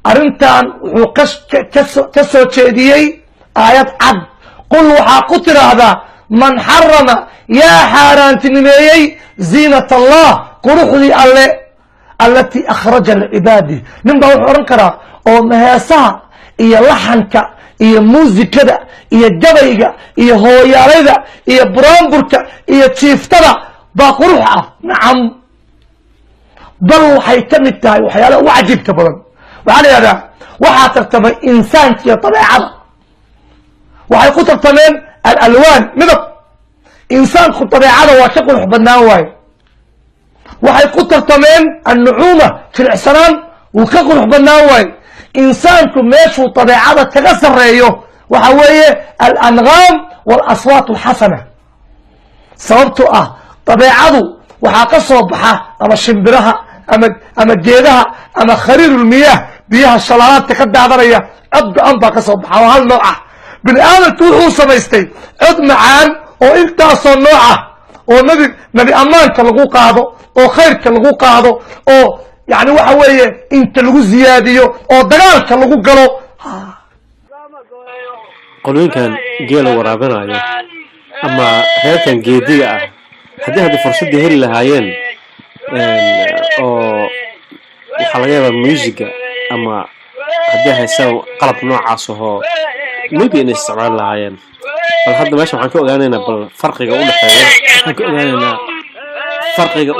أرنتان كسو تشيديي آيات عد قل وحا قتر هذا من حرم يا حاران تنميي زينة الله قروح لي التي أخرج العبادي نبقى وحورن كرا أو مهاسها إيا لحنك إيا موزيكا إيا جبيغا إيا هوياليدا إيا برامبركا إيا تشيفتدا باقروحة نعم بل وحي كمتها وحيالا وعجيب كبرا وعلي هذا وحا ترتمي إنسان كي طبيعة وحي قو ترتمين الألوان مدب إنسان كي طبيعة وشكل حبناه واي وحي قو ترتمين النعومة في العسران وككل حبناه واي إنسان كي ميشو طبيعة تغسر رأيه وحوية الأنغام والأصوات الحسنة سببتو طبيعة وحا كصوبحة أما شمبرها أما جيدها أما خرير المياه بيها الشلالات تكدع درية أبدا أنبا كصوبحة وهالنوعة بالآن توحو سميستي عد معان وإنت أصلا نوعة ونبي أمان كالغو قادو وخير كالغو قادو يعني وحوية انت لغو زياديو ودقال كالغو قلو قلوين كان جيلو ورابنا أما هيكا جيدية haddii hadda fursadii heli lahaayeen oo waxaa laga yaabaa muusiga ama haddii haysaan qalab noocaas ahoo maybe inay isticmaali lahaayeen bal hadda meesha waxaan ka ogaanaynaa bal farqiga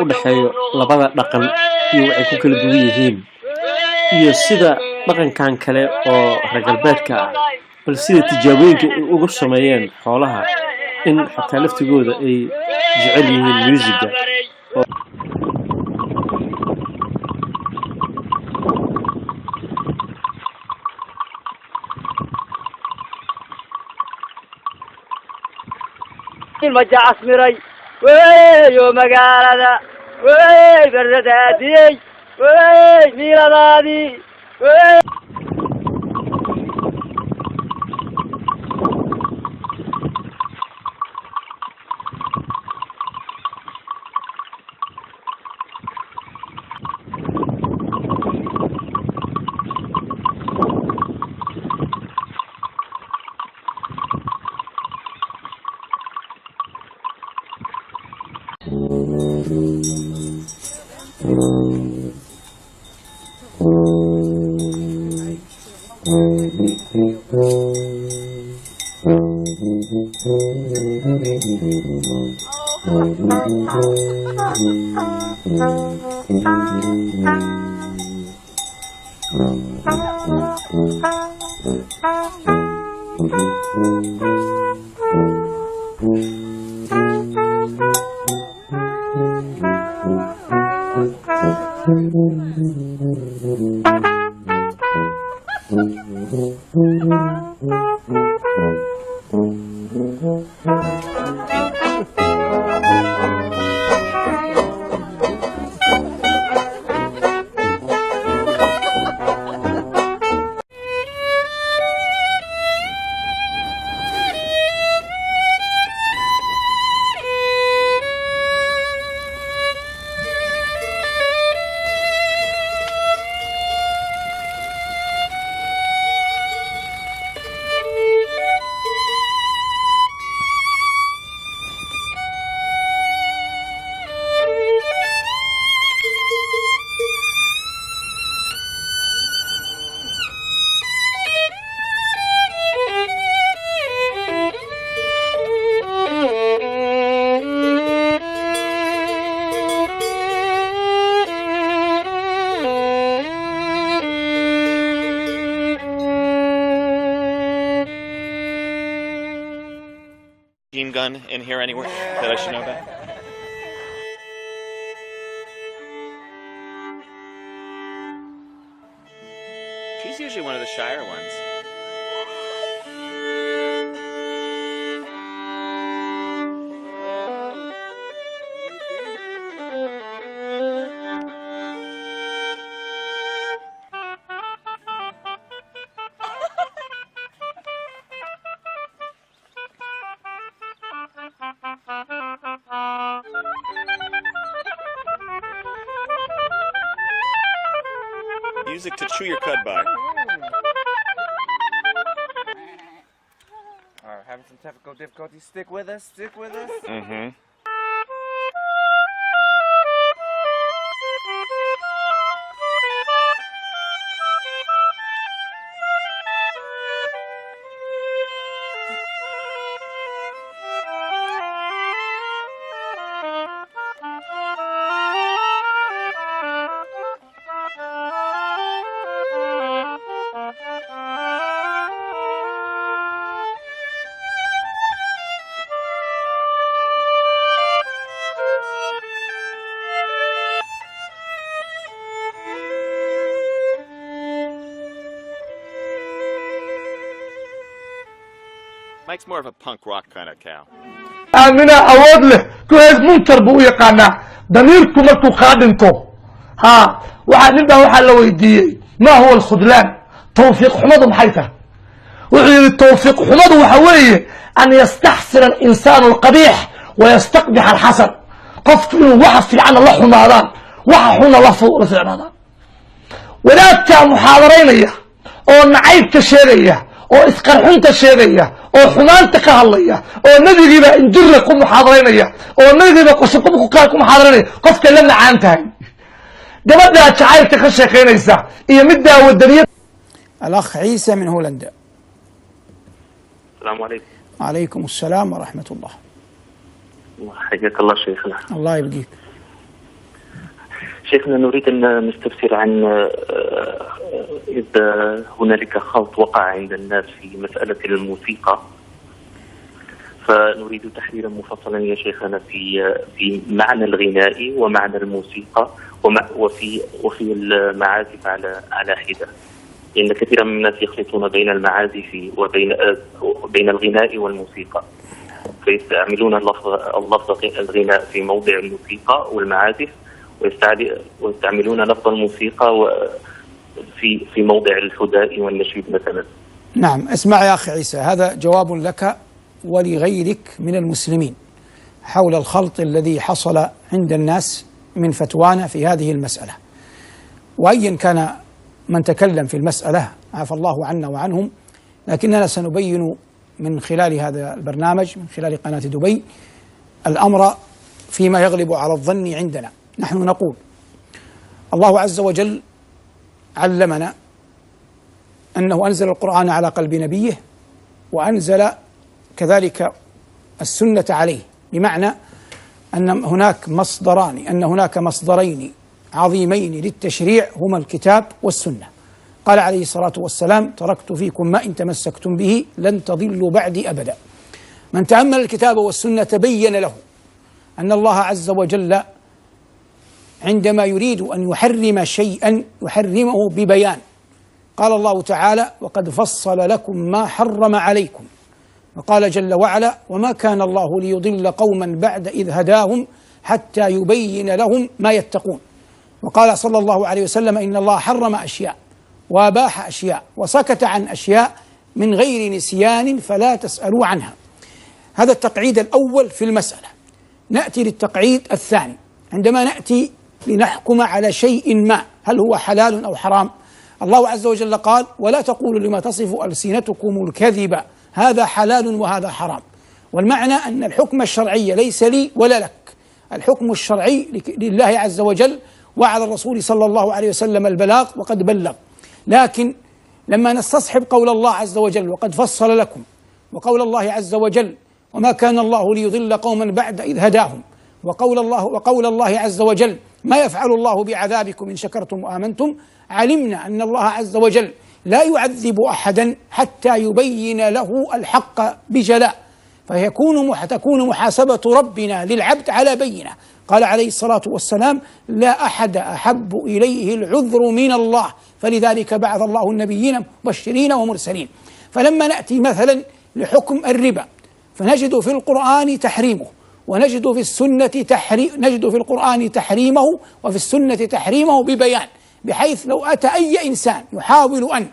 u dhexeeyo labada dhaqan iyo waxay ku kala duwan yihiin iyo sida dhaqankan kale oo reer galbeedka ah bal sida tijaabooyinka ugu sameeyeen xoolaha in xataa laftigooda ay jecel yihiin muusiga المجا عصمري ويو مقالة وي بردادي وي ميلادي وي Gun in here anywhere that I should know about? She's usually one of the shyer ones. Music to chew your cud by. Alright, having some technical difficulties. Stick with us. Stick with us. Mm-hmm. Mike's more of a punk rock kind of cow. آمنة أود له كويس منكر بو يقانا ضميركم مركو خادمكم ها واحد نبدأ واحد لو يدي ما هو الخذلان توفيق حمد محيته وعي التوفيق حمد وحويه أن يستحسن الإنسان القبيح ويستقبح الحسن قفت إنه وحف في عن الله حمادان وحفنا الله فوق رسعنا ولاد محاضرين إياه أو نعيب كشيرية أو إسقرحون تشيرية أو حمان تكهلية أو نبي جيبا إنجر لكم محاضرين أو نبي جيبا قصكم كوكاكم محاضرين قف كلامنا عنتها ده مدى شعائر تخشيخين إيسا إيه مدى والدنيا. الأخ عيسى من هولندا. السلام عليكم. وعليكم السلام ورحمة الله. حياك الله شيخنا. الله يبقيك. شيخنا نريد أن نستفسر عن إذا هنالك خلط وقع عند الناس في مسألة الموسيقى، فنريد تحليلا مفصلا يا شيخنا في معنى الغناء ومعنى الموسيقى وفي المعازف على حدة، لأن كثيرا من الناس يخلطون بين المعازف وبين الغناء والموسيقى، فيستعملون اللفظ الغناء في موضع الموسيقى والمعازف، ويستعملون لفظ الموسيقى في موضع الحداء والنشيد مثلا. نعم، اسمع يا أخي عيسى، هذا جواب لك ولغيرك من المسلمين حول الخلط الذي حصل عند الناس من فتوانا في هذه المسألة، وأيا كان من تكلم في المسألة عفى الله عنا وعنهم، لكننا سنبين من خلال هذا البرنامج من خلال قناة دبي الأمر فيما يغلب على الظن عندنا. نحن نقول الله عز وجل علمنا أنه أنزل القرآن على قلب نبيه وأنزل كذلك السنة عليه، بمعنى أن هناك مصدرين عظيمين للتشريع هما الكتاب والسنة. قال عليه الصلاة والسلام: تركت فيكم ما إن تمسكتم به لن تضلوا بعدي أبدا. من تأمل الكتاب والسنة تبين له أن الله عز وجل عندما يريد أن يحرم شيئا يحرمه ببيان. قال الله تعالى: وقد فصل لكم ما حرم عليكم. وقال جل وعلا: وما كان الله ليضل قوما بعد إذ هداهم حتى يبين لهم ما يتقون. وقال صلى الله عليه وسلم: إن الله حرم أشياء وأباح أشياء وسكت عن أشياء من غير نسيان فلا تسألوا عنها. هذا التقعيد الأول في المسألة. نأتي للتقعيد الثاني، عندما نأتي لنحكم على شيء ما هل هو حلال أو حرام. الله عز وجل قال: ولا تقولوا لما تصف ألسنتكم الكذب هذا حلال وهذا حرام. والمعنى أن الحكم الشرعي ليس لي ولا لك، الحكم الشرعي لله عز وجل، وعلى الرسول صلى الله عليه وسلم البلاغ وقد بلغ. لكن لما نستصحب قول الله عز وجل: وقد فصل لكم، وقول الله عز وجل: وما كان الله ليضل قوما بعد إذ هداهم، وقول الله عز وجل: ما يفعل الله بعذابكم إن شكرتم وآمنتم، علمنا أن الله عز وجل لا يعذب أحدا حتى يبين له الحق بجلاء، فتكون محاسبة ربنا للعبد على بينة. قال عليه الصلاة والسلام: لا أحد أحب إليه العذر من الله، فلذلك بعث الله النبيين مبشرين ومرسلين. فلما نأتي مثلا لحكم الربا فنجد في القرآن تحريمه، ونجد في السنة نجد في القرآن تحريمه وفي السنة تحريمه ببيان، بحيث لو أتى أي إنسان يحاول أن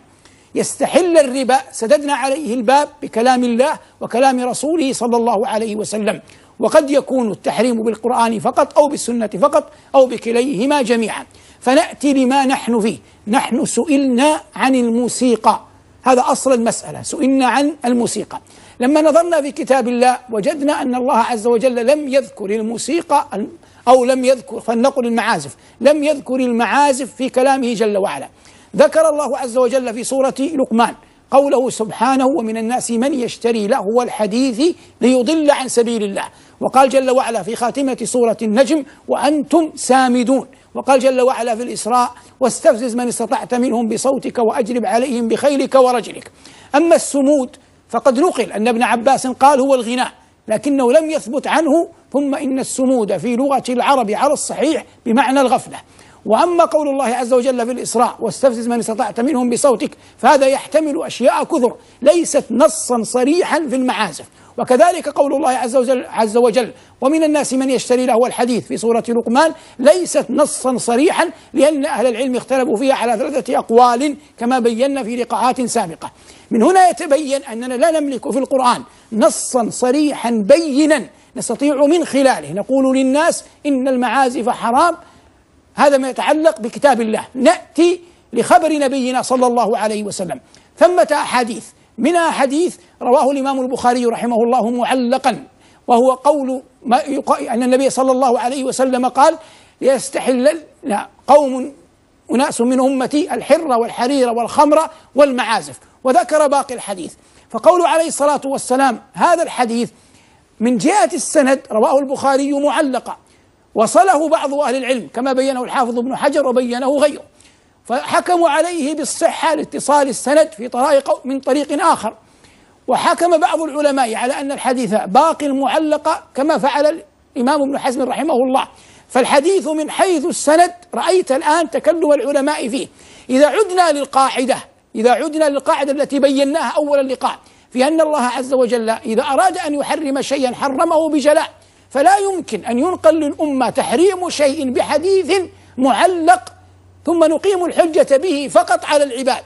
يستحل الربا سددنا عليه الباب بكلام الله وكلام رسوله صلى الله عليه وسلم. وقد يكون التحريم بالقرآن فقط أو بالسنة فقط أو بكليهما جميعا. فنأتي لما نحن فيه. نحن سئلنا عن الموسيقى، هذا أصل المسألة، سئلنا عن الموسيقى. لما نظرنا في كتاب الله وجدنا أن الله عز وجل لم يذكر الموسيقى أو لم يذكر، فلنقل المعازف، لم يذكر المعازف في كلامه جل وعلا. ذكر الله عز وجل في سورة لقمان قوله سبحانه: ومن الناس من يشتري لهو الحديث ليضل عن سبيل الله. وقال جل وعلا في خاتمة سورة النجم: وأنتم سامدون. وقال جل وعلا في الإسراء: واستفزز من استطعت منهم بصوتك وأجلب عليهم بخيلك ورجلك. أما السمود فقد نقل أن ابن عباس قال هو الغناء، لكنه لم يثبت عنه. ثم إن السمود في لغة العرب على الصحيح بمعنى الغفلة. وأما قول الله عز وجل في الإسراء: واستفزز من استطعت منهم بصوتك، فهذا يحتمل أشياء كثر ليست نصا صريحا في المعازف. وكذلك قول الله عز وجل: ومن الناس من يشتري لهو الحديث في سورة لقمان، ليست نصا صريحا، لأن أهل العلم اختلفوا فيها على 3 أقوال كما بينا في لقاءات سابقة. من هنا يتبين أننا لا نملك في القرآن نصا صريحا بينا نستطيع من خلاله نقول للناس إن المعازف حرام. هذا ما يتعلق بكتاب الله. نأتي لخبر نبينا صلى الله عليه وسلم. ثمة أحاديث، منها حديث رواه الإمام البخاري رحمه الله معلقا، وهو قول أن النبي صلى الله عليه وسلم قال: ليستحل قوم أناس من أمتي الحر والحرير والخمر والمعازف، وذكر باقي الحديث. فقول عليه الصلاة والسلام هذا الحديث من جهة السند رواه البخاري معلقا، وصله بعض أهل العلم كما بينه الحافظ ابن حجر وبينه غيره، فحكموا عليه بالصحة لاتصال السند في طرائق من طريق آخر. وحكم بعض العلماء على أن الحديث باقي معلقا كما فعل الإمام ابن حزم رحمه الله. فالحديث من حيث السند رأيت الآن تكلم العلماء فيه. إذا عدنا للقاعدة التي بيناها أول اللقاء في أن الله عز وجل إذا أراد أن يحرم شيئا حرمه بجلاء، فلا يمكن أن ينقل للأمة تحريم شيء بحديث معلق ثم نقيم الحجة به فقط على العباد،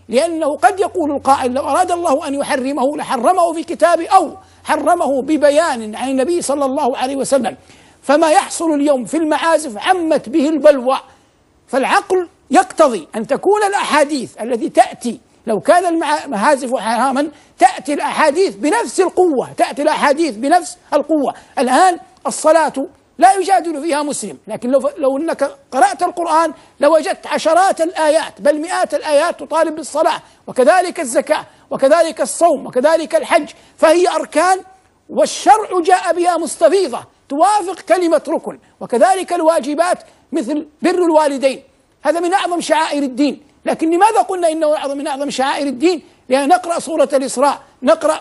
لأنه قد يقول القائل: لو أراد الله أن يحرمه لحرمه في كتابه أو حرمه ببيان عن النبي صلى الله عليه وسلم. فما يحصل اليوم في المعازف عمت به البلوى، فالعقل يقتضي أن تكون الأحاديث التي تأتي، لو كان المعازف حراما تأتي الأحاديث بنفس القوة. الآن الصلاة لا يجادل فيها مسلم، لكن لو أنك قرأت القرآن لوجدت عشرات الآيات بل مئات الآيات تطالب بالصلاة، وكذلك الزكاة، وكذلك الصوم، وكذلك الحج، فهي أركان والشرع جاء بها مستفيضة توافق كلمة ركن. وكذلك الواجبات مثل بر الوالدين، هذا من أعظم شعائر الدين. لكن لماذا قلنا إنه من أعظم شعائر الدين؟ لأن نقرأ سورة الإسراء، نقرأ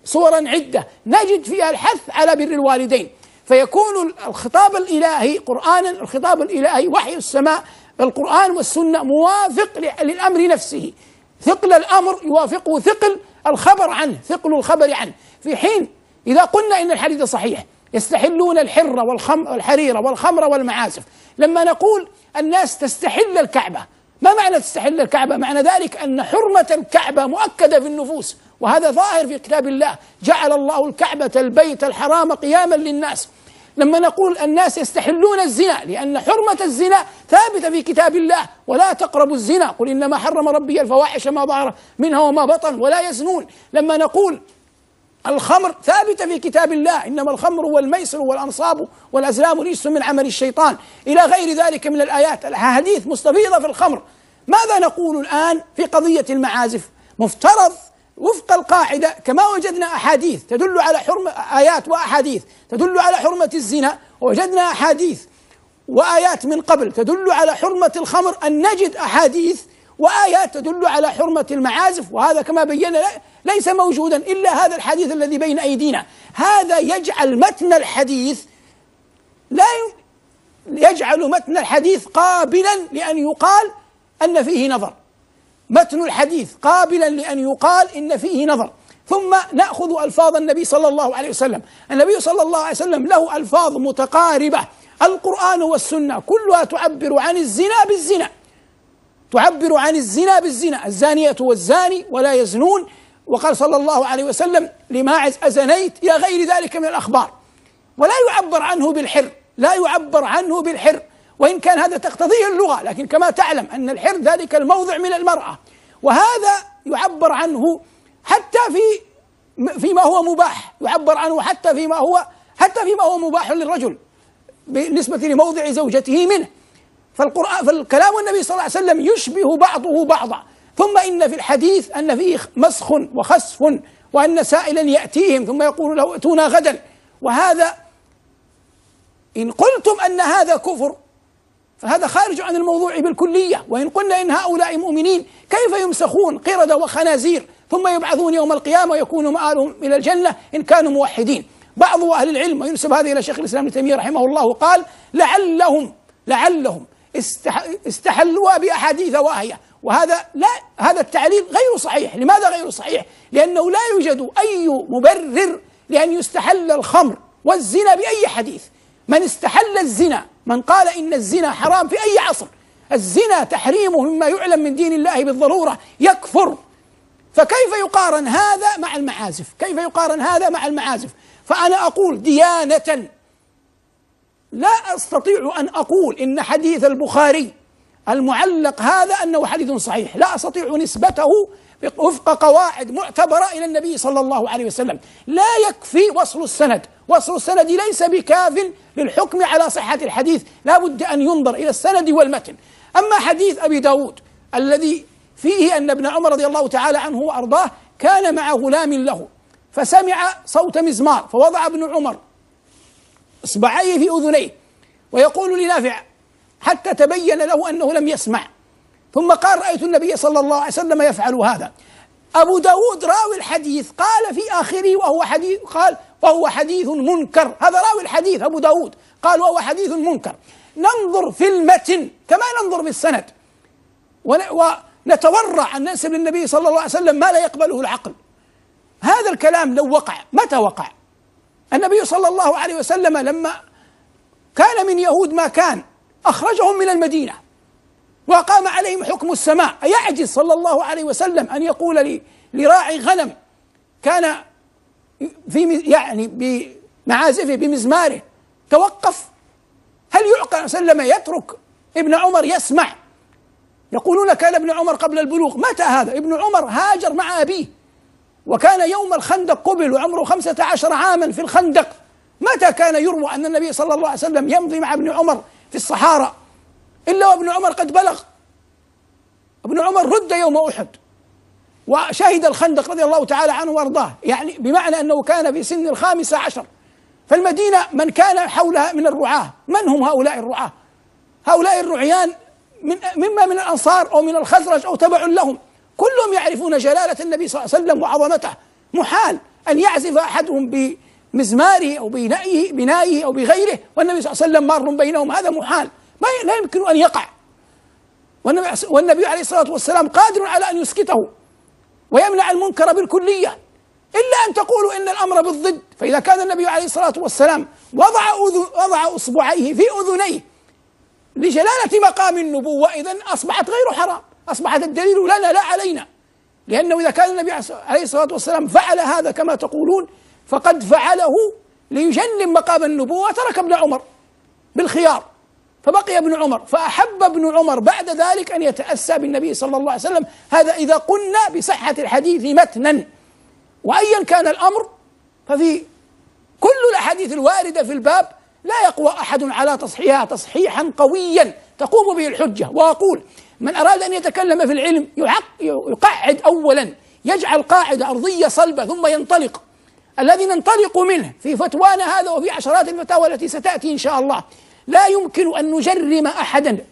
سورا عدة نجد فيها الحث على بر الوالدين، فيكون الخطاب الإلهي قرآنا، الخطاب الإلهي وحي السماء، القرآن والسنة موافق للأمر نفسه. ثقل الأمر يوافقه ثقل الخبر عنه، في حين إذا قلنا إن الحديث صحيح يستحلون الحر والحرير والخمر والمعازف، لما نقول الناس تستحل الكعبة، ما معنى تستحل الكعبة؟ معنى ذلك أن حرمة الكعبة مؤكدة في النفوس، وهذا ظاهر في كتاب الله: جعل الله الكعبة البيت الحرام قياما للناس. لما نقول الناس يستحلون الزنا لأن حرمة الزنا ثابتة في كتاب الله: ولا تقربوا الزنا، قل إنما حرم ربي الفواحش ما ظهر منها وما بطن ولا يزنون. لما نقول الخمر ثابتة في كتاب الله: إنما الخمر والميسر والأنصاب والأزلام رجس من عمل الشيطان، إلى غير ذلك من الآيات. الأحاديث مستفيضة في الخمر. ماذا نقول الآن في قضية المعازف؟ مفترض وفق القاعدة كما وجدنا أحاديث تدل على آيات وأحاديث تدل على حرمة الزنا، ووجدنا أحاديث وآيات من قبل تدل على حرمة الخمر، أن نجد أحاديث وآيات تدل على حرمة المعازف، وهذا كما بينا ليس موجودا إلا هذا الحديث الذي بين أيدينا. هذا يجعل متن الحديث قابلا لأن يقال أن فيه نظر، متن الحديث قابلا لأن يقال إن فيه نظر. ثم نأخذ ألفاظ النبي صلى الله عليه وسلم. النبي صلى الله عليه وسلم له ألفاظ متقاربة، القرآن والسنة كلها تعبر عن الزنا بالزنا، الزانية والزاني ولا يزنون. وقال صلى الله عليه وسلم لماعز: أزنيت، إلى غير ذلك من الأخبار. ولا يعبر عنه بالحر، لا يعبر عنه بالحر، وإن كان هذا تقتضيه اللغة، لكن كما تعلم أن الحر ذلك الموضع من المرأة، وهذا يعبر عنه حتى فيما هو مباح، يعبر عنه حتى فيما هو مباح للرجل بالنسبة لموضع زوجته منه. فالكلام النبي صلى الله عليه وسلم يشبه بعضه بعضا. ثم إن في الحديث أن فيه مسخ وخسف، وأن سائلا يأتيهم ثم يقول له ائتونا غدا، وهذا إن قلتم أن هذا كفر فهذا خارج عن الموضوع بالكلية. وإن قلنا إن هؤلاء مؤمنين كيف يمسخون قردة وخنازير ثم يبعثون يوم القيامة ويكون مآلهم إلى الجنة إن كانوا موحدين؟ بعض أهل العلم، وينسب هذا إلى شيخ الإسلام ابن تيمية رحمه الله، قال لعلهم استحلوها بأحاديث واهية، وهذا لا، هذا التعليل غير صحيح. لماذا غير صحيح؟ لأنه لا يوجد أي مبرر لأن يستحل الخمر والزنا بأي حديث. من استحل الزنا، من قال إن الزنا حرام في أي عصر، الزنا تحريمه مما يعلم من دين الله بالضرورة، يكفر. فكيف يقارن هذا مع المعازف؟ كيف يقارن هذا مع المعازف؟ فأنا أقول ديانة لا أستطيع أن أقول إن حديث البخاري المعلق هذا أنه حديث صحيح، لا أستطيع نسبته وفق قواعد معتبرة إلى النبي صلى الله عليه وسلم. لا يكفي وصل السند، وصل السند ليس بكاف للحكم على صحة الحديث، لا بد أن ينظر إلى السند والمتن. أما حديث أبي داود الذي فيه أن ابن عمر رضي الله تعالى عنه وأرضاه كان مع غلام له فسمع صوت مزمار، فوضع ابن عمر إصبعيه في أذنيه ويقول لنافع حتى تبين له أنه لم يسمع، ثم قال رأيت النبي صلى الله عليه وسلم يفعل هذا. أبو داود راوي الحديث قال في آخره وهو حديث منكر. هذا راوي الحديث أبو داود قال وهو حديث منكر. ننظر في المتن كما ننظر في السند، ونتورع أن ننسب للنبي صلى الله عليه وسلم ما لا يقبله العقل. هذا الكلام لو وقع، متى وقع؟ النبي صلى الله عليه وسلم لما كان من يهود ما كان أخرجهم من المدينة وقام عليهم حكم السماء. أيعجز صلى الله عليه وسلم أن يقول لراعي غنم كان يعني بمعازفه بمزماره توقف؟ هل يعقل سلم يترك ابن عمر يسمع؟ يقولون كان ابن عمر قبل البلوغ. متى هذا؟ ابن عمر هاجر مع أبيه وكان يوم الخندق قبل وعمره 15 عاما في الخندق. متى كان يروى أن النبي صلى الله عليه وسلم يمضي مع ابن عمر في الصحراء إلا وابن عمر قد بلغ؟ ابن عمر رد يوم أحد وشهد الخندق رضي الله تعالى عنه وارضاه، يعني بمعنى أنه كان في سن 15. فالمدينة من كان حولها من الرعاة، من هم هؤلاء الرعاة؟ هؤلاء الرعيان مما من الأنصار أو من الخزرج أو تبع لهم، كلهم يعرفون جلالة النبي صلى الله عليه وسلم وعظمته. محال أن يعزف أحدهم بمزماره أو بنائه أو بغيره والنبي صلى الله عليه وسلم مار بينهم، هذا محال، لا يمكن أن يقع. والنبي عليه الصلاة والسلام قادر على أن يسكته ويمنع المنكر بالكلية، إلا أن تقولوا إن الأمر بالضد. فإذا كان النبي عليه الصلاة والسلام وضع أصبعيه في أذنيه لجلالة مقام النبوة، إذن أصبحت غير حرام، أصبحت الدليل لنا لا علينا. لأنه إذا كان النبي عليه الصلاة والسلام فعل هذا كما تقولون فقد فعله ليجنب مقام النبوة، ترك ابن عمر بالخيار فبقي ابن عمر، فأحب ابن عمر بعد ذلك أن يتأسى بالنبي صلى الله عليه وسلم. هذا إذا قلنا بصحة الحديث متنا. وأيا كان الأمر ففي كل الأحاديث الواردة في الباب لا يقوى أحد على تصحيحها تصحيحا قويا تقوم به الحجة. وأقول من أراد أن يتكلم في العلم يقعد أولا، يجعل قاعدة أرضية صلبة ثم ينطلق. الذي ننطلق منه في فتوانا هذا وفي عشرات الفتاوى التي ستأتي إن شاء الله، لا يمكن أن نجرم أحدا،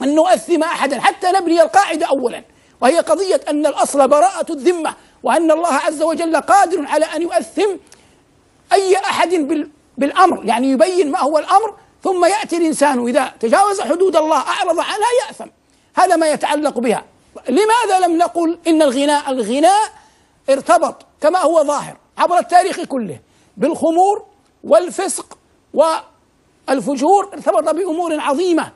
أن نؤثم أحدا، حتى نبني القاعدة أولا، وهي قضية أن الأصل براءة الذمة، وأن الله عز وجل قادر على أن يؤثم أي أحد بالأمر، يعني يبين ما هو الأمر ثم يأتي الإنسان إذا تجاوز حدود الله أعرض عنها يأثم. هذا ما يتعلق بها. لماذا لم نقل إن الغناء ارتبط كما هو ظاهر عبر التاريخ كله بالخمور والفسق والفجور، ارتبط بأمور عظيمة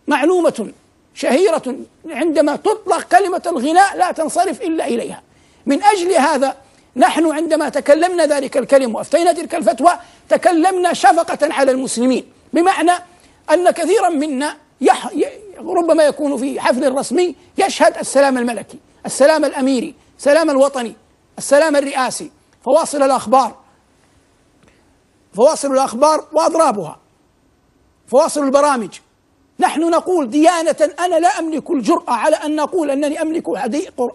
معلومة شهيرة، عندما تطلق كلمة الغناء لا تنصرف إلا إليها. من أجل هذا نحن عندما تكلمنا ذلك الكلم وأفتينا تلك الفتوى تكلمنا شفقة على المسلمين، بمعنى أن كثيرا منا ربما يكون في حفل رسمي يشهد السلام الملكي، السلام الأميري، السلام الوطني، السلام الرئاسي، فواصل الأخبار وأضرابها، فواصل البرامج. نحن نقول ديانة أنا لا أملك الجرأة على أن نقول أنني أملك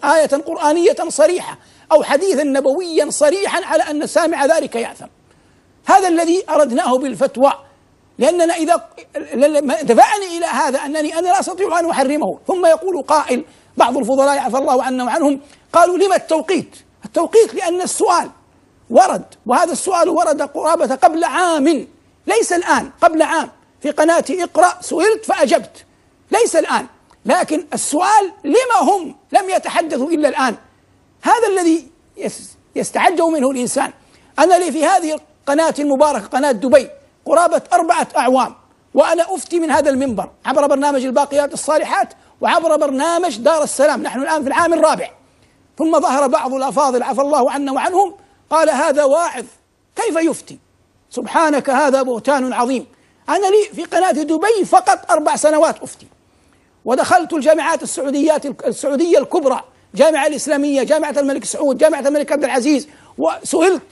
آية قرآنية صريحة أو حديثا نبويا صريحا على أن سامع ذلك يأثم. هذا الذي أردناه بالفتوى، لأننا إذا دفعني إلى هذا أنني أنا لا أستطيع أن أحرمه. ثم يقول قائل، بعض الفضلاء عفى الله عنا وعنهم، قالوا لما التوقيت؟ التوقيت لأن السؤال ورد، وهذا السؤال ورد قرابة قبل عام، ليس الآن، قبل عام في قناة اقرأ سئلت فأجبت، ليس الآن، لكن السؤال لما هم لم يتحدثوا إلا الآن؟ هذا الذي يستعجب منه الإنسان. أنا لي في هذه القناة المباركة قناة دبي قرابة 4 أعوام وأنا أفتي من هذا المنبر عبر برنامج الباقيات الصالحات وعبر برنامج دار السلام، نحن الآن في العام الرابع. ثم ظهر بعض الأفاضل عفى الله عنا وعنهم قال هذا واعظ كيف يفتي؟ سبحانك هذا بهتان عظيم. أنا لي في قناة دبي فقط 4 سنوات أفتي، ودخلت الجامعات السعودية الكبرى، جامعة الإسلامية، جامعة الملك سعود، جامعة الملك عبد العزيز، وسئلت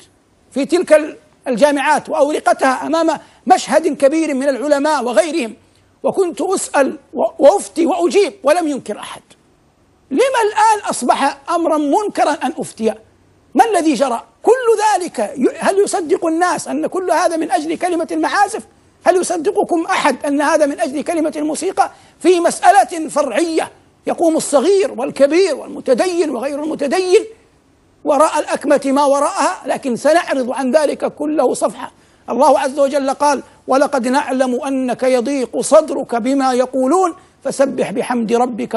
في تلك الجامعات وأورقتها أمام مشهد كبير من العلماء وغيرهم، وكنت أسأل وأفتي وأجيب ولم ينكر أحد. لما الآن أصبح أمرا منكرا أن أفتي؟ ما الذي جرى؟ كل ذلك هل يصدق الناس أن كل هذا من أجل كلمة المعازف؟ هل يصدقكم أحد أن هذا من أجل كلمة الموسيقى؟ في مسألة فرعية يقوم الصغير والكبير والمتدين وغير المتدين وراء الأكمة ما وراءها، لكن سنعرض عن ذلك كله صفحة. الله عز وجل قال ولقد نعلم أنك يضيق صدرك بما يقولون فسبح بحمد ربك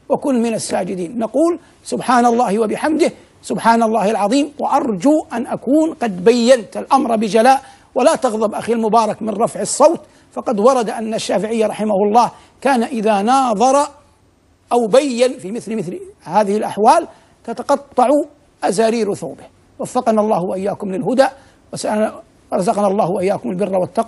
وكن من الساجدين. نقول سبحان الله وبحمده سبحان الله العظيم، وأرجو أن أكون قد بينت الأمر بجلاء، ولا تغضب أخي المبارك من رفع الصوت، فقد ورد أن الشافعي رحمه الله كان إذا ناظر أو بين في مثل هذه الأحوال تتقطع أزارير ثوبه. وفقنا الله وإياكم للهدى ورزقنا الله وإياكم البر والتقوى.